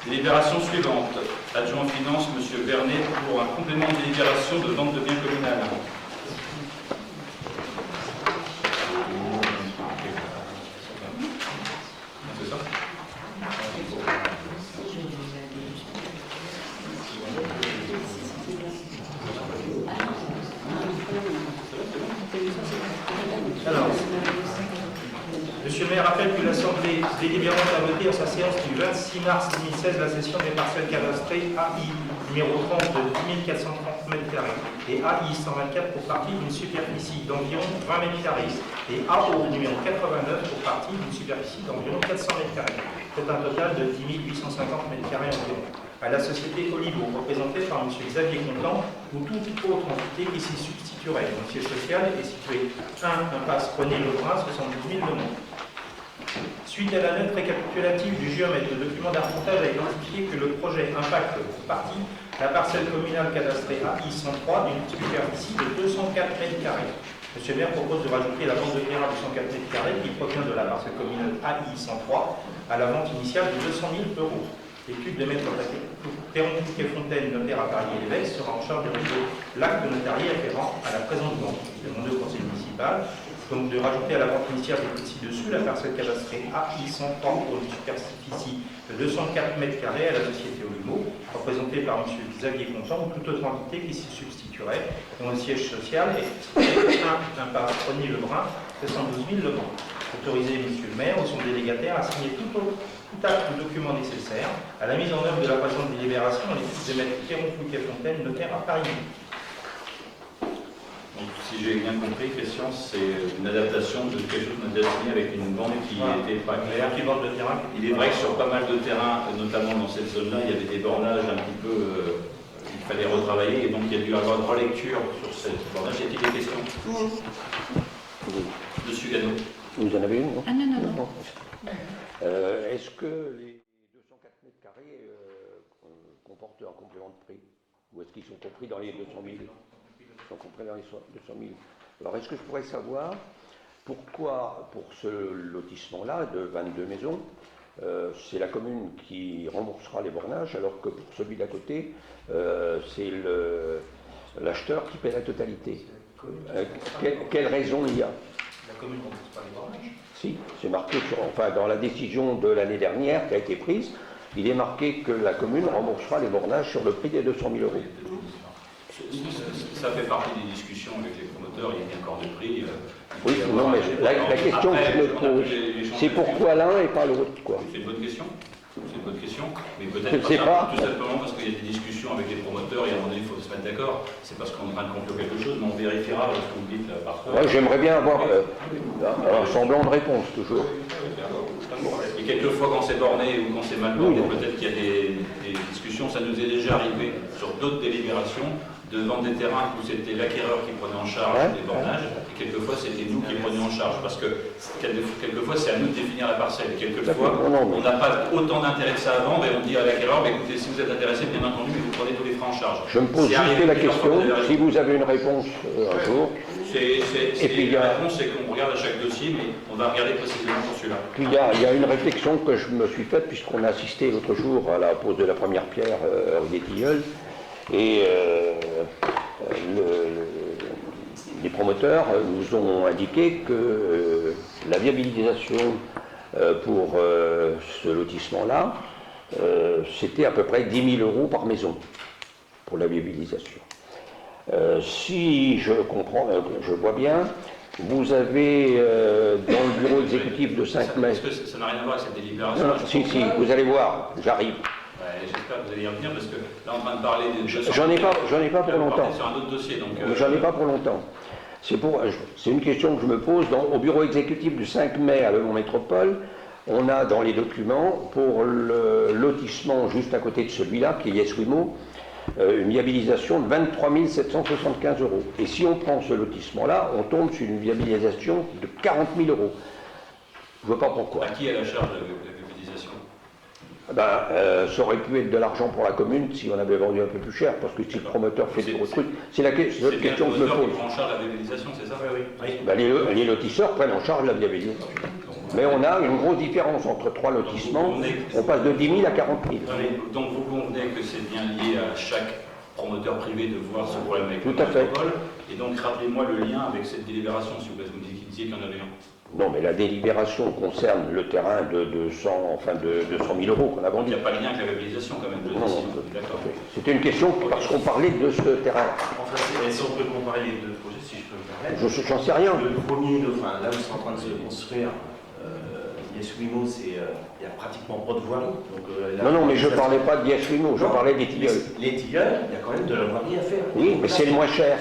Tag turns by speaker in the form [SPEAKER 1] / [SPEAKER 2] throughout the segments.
[SPEAKER 1] Délibération suivante. Adjoint en finance, M. Vernet, pour un complément de délibération de vente de biens communal. C'est ça?
[SPEAKER 2] Alors, Monsieur le maire rappelle que l'Assemblée délibérante a voté en sa séance du 26 mars 2016 la cession des parcelles cadastrées AI numéro 30 de 10 430 m² et AI 124 pour partie d'une superficie d'environ 20 m² et AO numéro 89 pour partie d'une superficie d'environ 400 m², c'est un total de 10 850 m² environ, à la société Olivo, représentée par M. Xavier Contant, ou toute autre entité qui s'y substituerait. Le siège social est situé 1 impasse René Lebrun, 72 000 Le Mans. Suite à la note récapitulative du géomètre, le document d'arpentage a identifié que le projet impacte pour partie la parcelle communale cadastrée AI 103 d'une superficie de 204 m². Monsieur le maire propose de rajouter la vente de terrain de 104 m² qui provient de la parcelle communale AI 103 à la vente initiale de 200 000 €. L'étude de maître Perron Fontaine, notaire à Paris et l'évêque, sera en charge de rédiger l'acte notarié afférent à la présente vente. Demandé au conseil municipal donc de rajouter à la vente initiale ci-dessus la parcelle cadastrée AI 103 pour une superficie de 204 m² à la société Olivo, représentée par M. Xavier Contant ou toute autre entité qui s'y substituerait, dont le siège social est 1 impasse René Lebrun, 72 000 Le Mans. Autoriser M. le maire ou son délégataire à signer tout acte ou document nécessaire à la mise en œuvre de la présente délibération en l'étude de maître Perron Fontaine, notaire à Paris.
[SPEAKER 1] Donc, si j'ai bien compris, Christian, c'est une adaptation de quelque chose qu'on a déjà signé avec une bande qui n'était pas claire. Il est vrai que sur pas mal de terrains, notamment dans cette zone-là, il y avait des bornages un petit peu, il fallait retravailler, et donc il y a dû y avoir une relecture sur cette bornage. Y a-t-il des questions? Monsieur Gano.
[SPEAKER 3] Vous en avez une, non?
[SPEAKER 4] Ah non, non, non.
[SPEAKER 3] Est-ce que les 204 m² comportent un complément de prix? Ou est-ce qu'ils sont compris dans les 200 000? Ils sont compris dans les 200 000. Alors, est-ce que je pourrais savoir pourquoi, pour ce lotissement-là de 22 maisons, c'est la commune qui remboursera les bornages, alors que pour celui d'à côté, c'est l'acheteur qui paie la totalité? Quelle raison il y a?
[SPEAKER 2] La commune ne rembourse pas les bornages.
[SPEAKER 3] Si, c'est marqué dans la décision de l'année dernière qui a été prise, il est marqué que la commune remboursera les bornages sur le prix des 200 000 €.
[SPEAKER 1] Ça fait partie des discussions avec les promoteurs, il y a un accord de prix.
[SPEAKER 3] Oui, non, mais la question que je me pose, c'est pourquoi l'un et pas l'autre, quoi.
[SPEAKER 1] C'est une bonne question. C'est une bonne question, mais peut-être pas tout simplement parce qu'il y a des discussions avec les promoteurs et à un moment donné, il faut se mettre d'accord. C'est parce qu'on est en train de conclure quelque chose, mais on vérifiera ce que vous dites par contre.
[SPEAKER 3] Ouais, j'aimerais bien avoir un semblant de réponse, toujours.
[SPEAKER 1] Et quelquefois, quand c'est borné ou quand c'est mal borné, peut-être qu'il y a des discussions. Ça nous est déjà arrivé sur d'autres délibérations de vendre des terrains où c'était l'acquéreur qui prenait en charge les bornages, et quelquefois c'était nous qui prenions en charge, parce que quelquefois c'est à nous de définir la parcelle, et quelquefois on n'a pas autant d'intérêt que ça à vendre, et on dit à l'acquéreur, écoutez, si vous êtes intéressé, bien entendu, mais vous prenez tous les frais en charge.
[SPEAKER 3] Je me pose juste la question, si vous avez une réponse un jour.
[SPEAKER 1] La réponse, c'est qu'on regarde à chaque dossier, mais on va regarder précisément pour celui-là.
[SPEAKER 3] Puis il y a une réflexion que je me suis faite, puisqu'on a assisté l'autre jour à la pose de la première pierre des tilleuls, et les promoteurs nous ont indiqué que la viabilisation pour ce lotissement-là, c'était à peu près 10 000 € par maison pour la viabilisation. Si je comprends, je vois bien, vous avez dans le bureau exécutif de 5 mai...
[SPEAKER 1] Est-ce que ça n'a rien à voir avec cette délibération?
[SPEAKER 3] Si, vous allez voir, j'arrive.
[SPEAKER 1] J'espère que vous allez y revenir parce que là, on est en train de parler des...
[SPEAKER 3] J'en ai pas pour longtemps.
[SPEAKER 1] Sur un autre dossier, donc...
[SPEAKER 3] J'en ai pas pour longtemps. C'est une question que je me pose. Au bureau exécutif du 5 mai à Le Mans Métropole, on a dans les documents, pour le lotissement juste à côté de celui-là, qui est Yes-Wimo, une viabilisation de 23 775 €. Et si on prend ce lotissement-là, on tombe sur une viabilisation de 40 000 €. Je ne vois pas pourquoi.
[SPEAKER 1] À qui est la charge de la viabilisation?
[SPEAKER 3] Ça aurait pu être de l'argent pour la commune si on avait vendu un peu plus cher, parce que si le promoteur fait des gros trucs, c'est la question que je me pose.
[SPEAKER 1] C'est le promoteur qui prend en charge la viabilisation, c'est ça?
[SPEAKER 2] Oui.
[SPEAKER 3] Les lotisseurs prennent en charge la viabilisation.
[SPEAKER 1] Donc
[SPEAKER 3] Mais on a une grosse différence entre 3 lotissements. On passe de 10 000 à 40 000.
[SPEAKER 1] Donc vous convenez que c'est bien lié à chaque promoteur privé de voir ce problème avec
[SPEAKER 3] Tout
[SPEAKER 1] le
[SPEAKER 3] à fait.
[SPEAKER 1] métropole. Et donc rappelez-moi le lien avec cette délibération, s'il vous plaît. Vous me disiez qu'il y en avait un.
[SPEAKER 3] Non, mais la délibération concerne le terrain de 200 000 euros qu'on a
[SPEAKER 1] Il
[SPEAKER 3] vendu.
[SPEAKER 1] n'y a pas de lien avec la viabilisation quand même.
[SPEAKER 3] Non,
[SPEAKER 1] D'accord.
[SPEAKER 3] c'était une question parce qu'on parlait de ce terrain.
[SPEAKER 4] Enfin, si on peut comparer les deux projets, si je peux me permettre.
[SPEAKER 3] J'en sais rien.
[SPEAKER 4] Le premier, enfin, là où c'est en train de se construire, Yes Wimo, il n'y a pratiquement pas de voirie. Donc,
[SPEAKER 3] Non, mais je ne parlais pas de Yes Wimo, je parlais des tilleuls.
[SPEAKER 4] Les tilleuls, il y a quand même de la voirie à faire.
[SPEAKER 3] Oui, mais c'est le moins cher.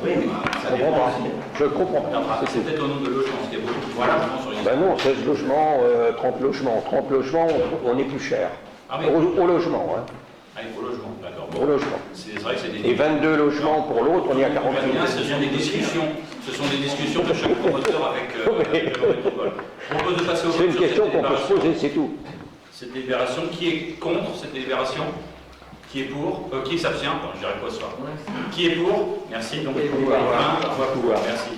[SPEAKER 4] Oui, mais ça
[SPEAKER 3] Je
[SPEAKER 4] dépend
[SPEAKER 3] comprends pas.
[SPEAKER 4] aussi.
[SPEAKER 3] Je comprends pas.
[SPEAKER 1] C'est peut-être au nombre de logements, parce qu'il y a beaucoup de logements sur les...
[SPEAKER 3] Ben non, 16 logements, 30 logements. 30 logements, on est plus cher.
[SPEAKER 1] Ah oui.
[SPEAKER 3] Au logement, hein.
[SPEAKER 1] Ah, au logement, d'accord.
[SPEAKER 3] Au logement.
[SPEAKER 1] C'est vrai que c'est des...
[SPEAKER 3] Et 22 logements pour l'autre, on est à 40
[SPEAKER 1] Bien,
[SPEAKER 3] 000.
[SPEAKER 1] ce sont des discussions. Ce sont des discussions de chaque promoteur avec la métropole. Je propose de passer au vote
[SPEAKER 3] C'est une
[SPEAKER 1] sur
[SPEAKER 3] question
[SPEAKER 1] cette
[SPEAKER 3] qu'on peut se
[SPEAKER 1] délibération.
[SPEAKER 3] poser, c'est tout.
[SPEAKER 1] Cette délibération, qui est contre cette délibération? Qui est pour? Qui s'abstient? Je dirais quoi ce soir? Qui est pour? Merci. Donc,
[SPEAKER 2] Et pouvoir.
[SPEAKER 1] un, pouvoir. Merci.